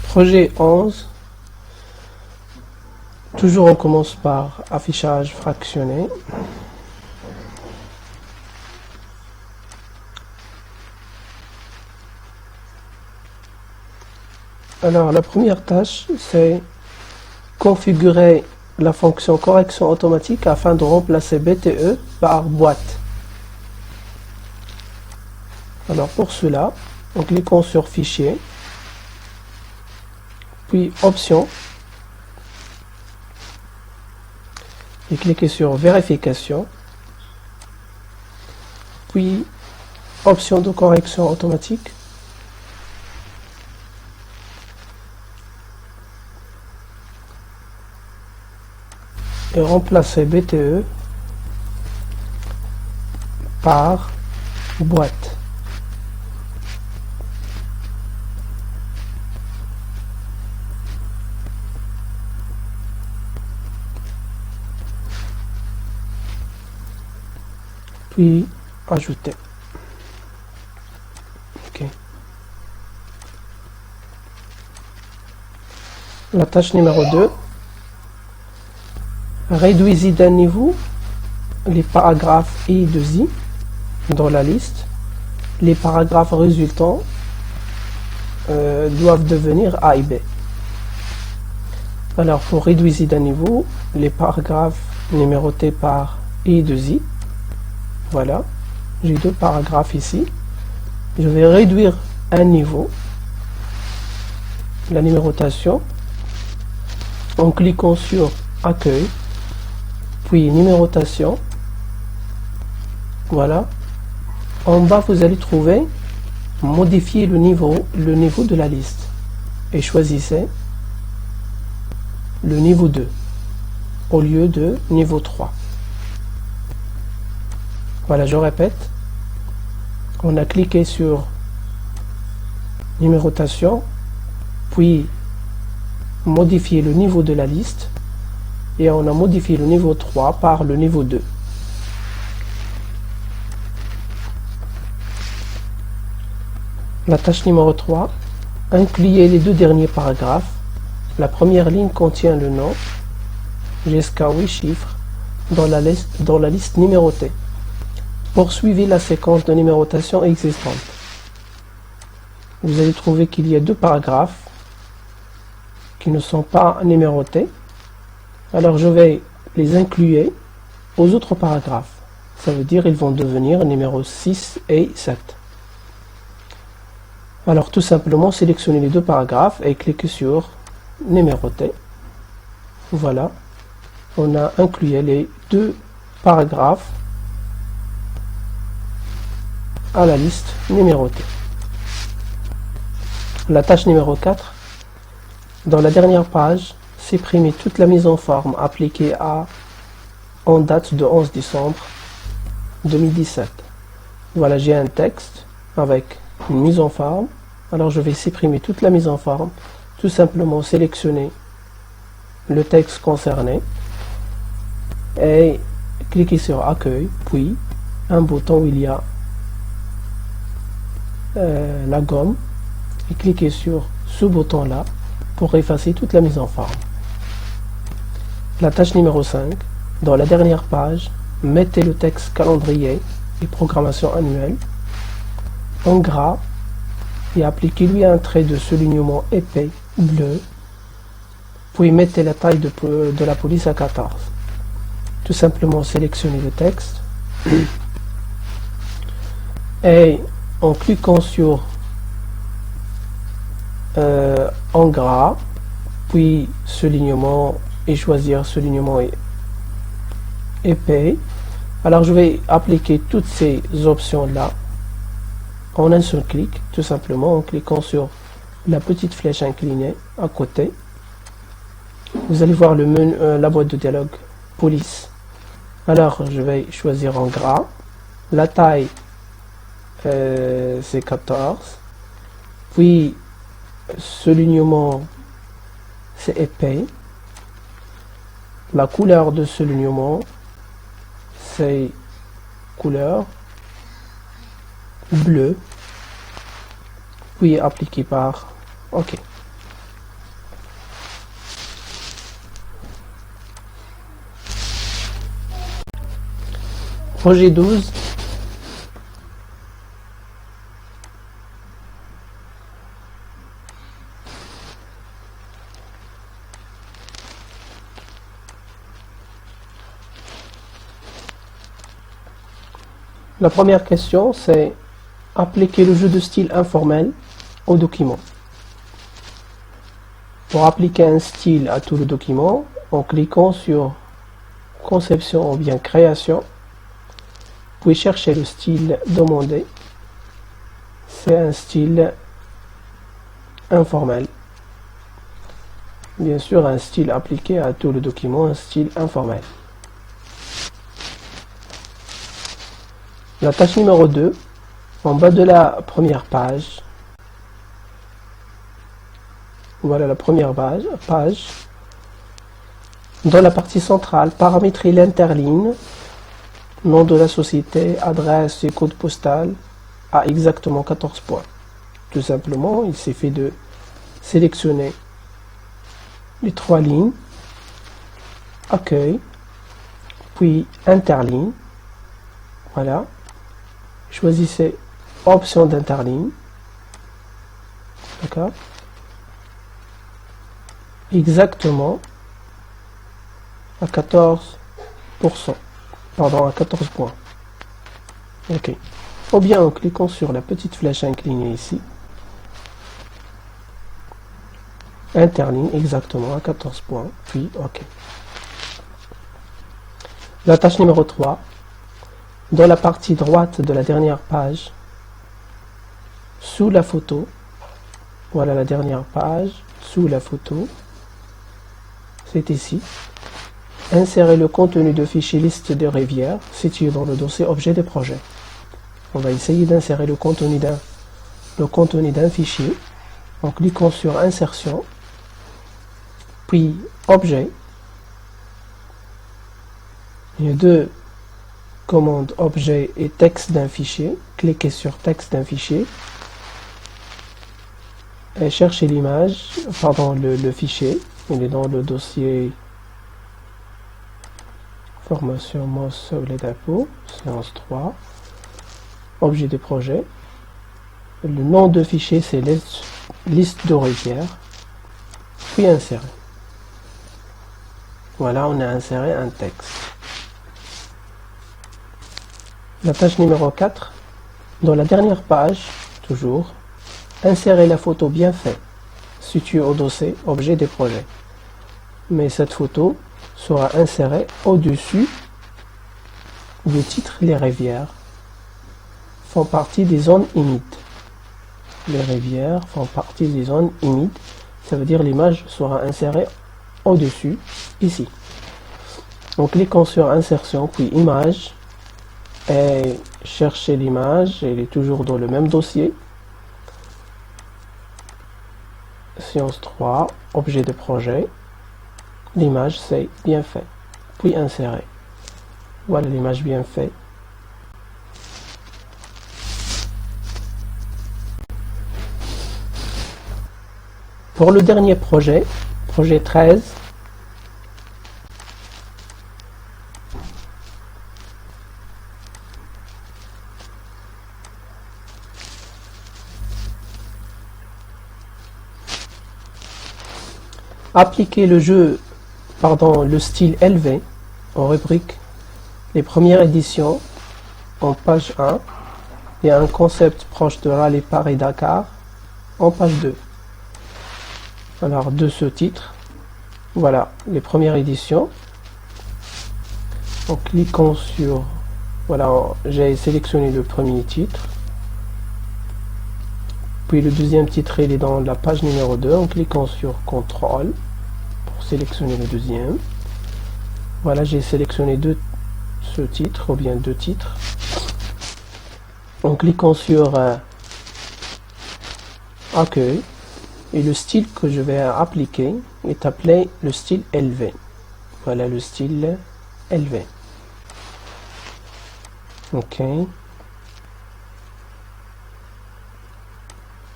Projet 11. Toujours on commence par affichage fractionné. Alors la première tâche, c'est configurer la fonction correction automatique afin de remplacer BTE par boîte. Alors pour cela, en cliquant sur Fichier, puis Options, et cliquez sur Vérification, puis Options de correction automatique, et remplacer BTE par boîte. Puis ajouter. OK. La tâche numéro 2. Réduisez d'un niveau les paragraphes I de I dans la liste. Les paragraphes résultants doivent devenir A et B. Alors pour réduire d'un niveau les paragraphes numérotés par I de I, voilà, j'ai deux paragraphes ici. Je vais réduire un niveau, la numérotation, en cliquant sur Accueil, puis numérotation. Voilà. En bas, vous allez trouver modifier le niveau de la liste. Et choisissez le niveau 2 au lieu de niveau 3. Voilà, je répète. On a cliqué sur numérotation, puis modifier le niveau de la liste, et on a modifié le niveau 3 par le niveau 2. La tâche numéro 3, incluez les deux derniers paragraphes. La première ligne contient le nom jusqu'à 8 chiffres dans la liste numérotée. Poursuivez la séquence de numérotation existante. Vous allez trouver qu'il y a deux paragraphes qui ne sont pas numérotés. Alors je vais les inclure aux autres paragraphes. Ça veut dire qu'ils vont devenir numéro 6 et 7. Alors tout simplement sélectionnez les deux paragraphes et cliquez sur numéroter. Voilà, on a inclus les deux paragraphes à la liste numérotée. La tâche numéro 4, dans la dernière page, supprimer toute la mise en forme appliquée en date de 11 décembre 2017. Voilà, j'ai un texte avec une mise en forme. Alors je vais supprimer toute la mise en forme, tout simplement sélectionner le texte concerné et cliquer sur Accueil, puis un bouton où il y a la gomme, et cliquez sur ce bouton là pour effacer toute la mise en forme. La tâche numéro 5, dans la dernière page, mettez le texte calendrier et programmation annuelle en gras et appliquez-lui un trait de soulignement épais bleu, puis mettez la taille de la police à 14. Tout simplement sélectionnez le texte et en cliquant sur en gras, puis soulignement, et choisir soulignement épais. Alors je vais appliquer toutes ces options là en un seul clic, tout simplement en cliquant sur la petite flèche inclinée à côté. Vous allez voir le menu, la boîte de dialogue police. Alors je vais choisir en gras, la taille c'est 14, puis soulignement c'est épais, la couleur de soulignement c'est couleur bleu, puis appliqué par OK. Projet 12. La première question, c'est appliquer le jeu de style informel au document. Pour appliquer un style à tout le document, en cliquant sur Conception ou bien Création, puis chercher le style demandé. C'est un style informel. Bien sûr, un style appliqué à tout le document, un style informel. La tâche numéro 2, en bas de la première page. Voilà la première page. Dans la partie centrale, paramétrer l'interligne, nom de la société, adresse et code postal à exactement 14 points. Tout simplement, il suffit de sélectionner les 3 lignes, accueil, puis interligne. Voilà. Choisissez option d'interligne. D'accord. Exactement à 14%. Pardon, à 14 points. Ok. Ou bien en cliquant sur la petite flèche inclinée ici. Interligne exactement à 14 points. Puis ok. La tâche numéro 3. Dans la partie droite de la dernière page, sous la photo, voilà la dernière page, sous la photo, c'est ici. Insérer le contenu de fichier liste de rivières situé dans le dossier objet des projets. On va essayer d'insérer le contenu d'un fichier en cliquant sur Insertion, puis Objet. Il y a 2 commandes Objet et Texte d'un fichier. Cliquez sur Texte d'un fichier et cherchez l'image, pardon, le fichier. Il est dans le dossier Formation MOS les d'impôts, séance 3, objet de projet. Le nom de fichier c'est liste de rivières, puis insérer. Voilà, on a inséré un texte. La tâche numéro 4, dans la dernière page, toujours, insérer la photo bien faite, située au dossier objet des projets. Mais cette photo sera insérée au-dessus du titre Les rivières font partie des zones humides. Les rivières font partie des zones humides, ça veut dire l'image sera insérée au-dessus, ici. En cliquant sur Insertion, puis Image, et chercher l'image, elle est toujours dans le même dossier. Séance 3, objet de projet. L'image c'est bien fait. Puis insérer. Voilà l'image bien faite. Pour le dernier projet, projet 13, appliquer le style élevé en rubrique les premières éditions en page 1 et un concept proche de Rallye Paris-Dakar en page 2. Alors de ce titre, voilà les premières éditions. En cliquant sur, voilà, j'ai sélectionné le premier titre. Puis le deuxième titre, il est dans la page numéro 2. En cliquant sur CTRL pour sélectionner le deuxième. Voilà, j'ai sélectionné ce titre, ou bien 2 titres. En cliquant sur Accueil, et le style que je vais appliquer est appelé le style élevé. Voilà le style élevé. Ok.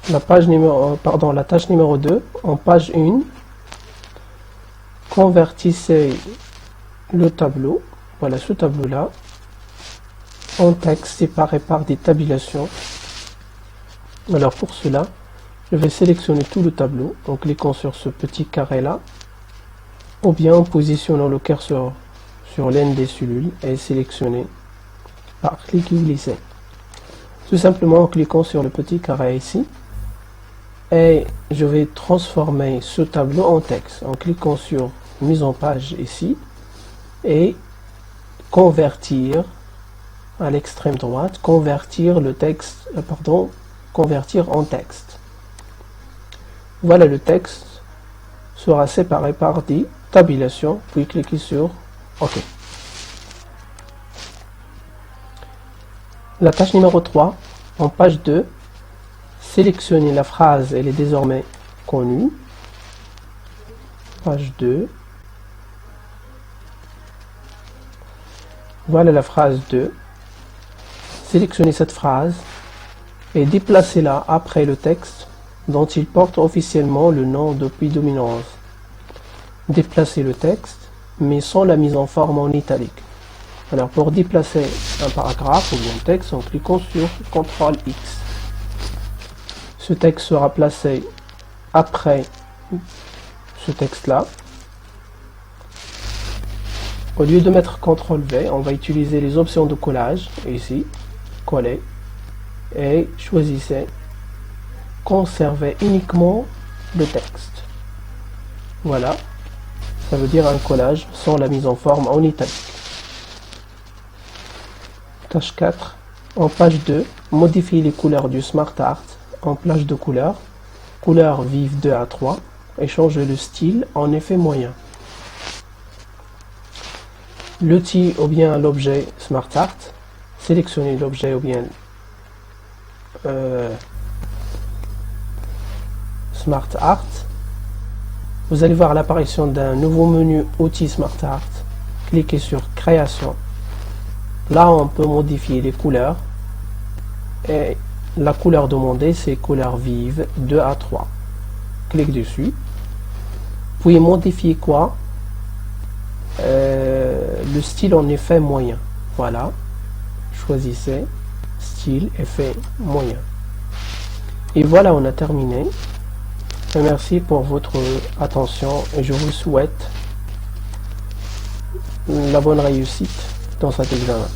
La tâche numéro 2, en page 1, convertissez le tableau, voilà ce tableau-là, en texte séparés par des tabulations. Alors pour cela, je vais sélectionner tout le tableau en cliquant sur ce petit carré là, ou bien en positionnant le curseur sur l'une des cellules et sélectionner par clic et glisser. Tout simplement en cliquant sur le petit carré ici, et je vais transformer ce tableau en texte en cliquant sur mise en page ici et convertir à l'extrême droite, convertir le texte, convertir en texte. Voilà, le texte sera séparé par des tabulations, puis cliquez sur OK. La tâche numéro 3, en page 2, sélectionnez la phrase, elle est désormais connue. Page 2. Voilà la phrase 2. Sélectionnez cette phrase et déplacez-la après le texte dont il porte officiellement le nom depuis 2011. Déplacez le texte, mais sans la mise en forme en italique. Alors pour déplacer un paragraphe ou bien un texte, en cliquant sur CTRL X. Ce texte sera placé après ce texte-là. Au lieu de mettre CTRL V, on va utiliser les options de collage, ici, coller, et choisissez conserver uniquement le texte. Voilà, ça veut dire un collage sans la mise en forme en italique. Tâche 4, en page 2, modifiez les couleurs du Smart Art en plage de couleurs, couleurs vives 2 à 3, et changez le style en effet moyen. L'outil ou bien l'objet Smart Art, sélectionnez l'objet ou bien Smart Art. Vous allez voir l'apparition d'un nouveau menu Outils Smart Art. Cliquez sur Création. Là, on peut modifier les couleurs. Et la couleur demandée, c'est couleur vive 2 à 3. Clique dessus. Vous pouvez modifier quoi? Le style en effet moyen. Voilà. Choisissez style effet moyen. Et voilà, on a terminé. Merci pour votre attention et je vous souhaite la bonne réussite dans cet examen.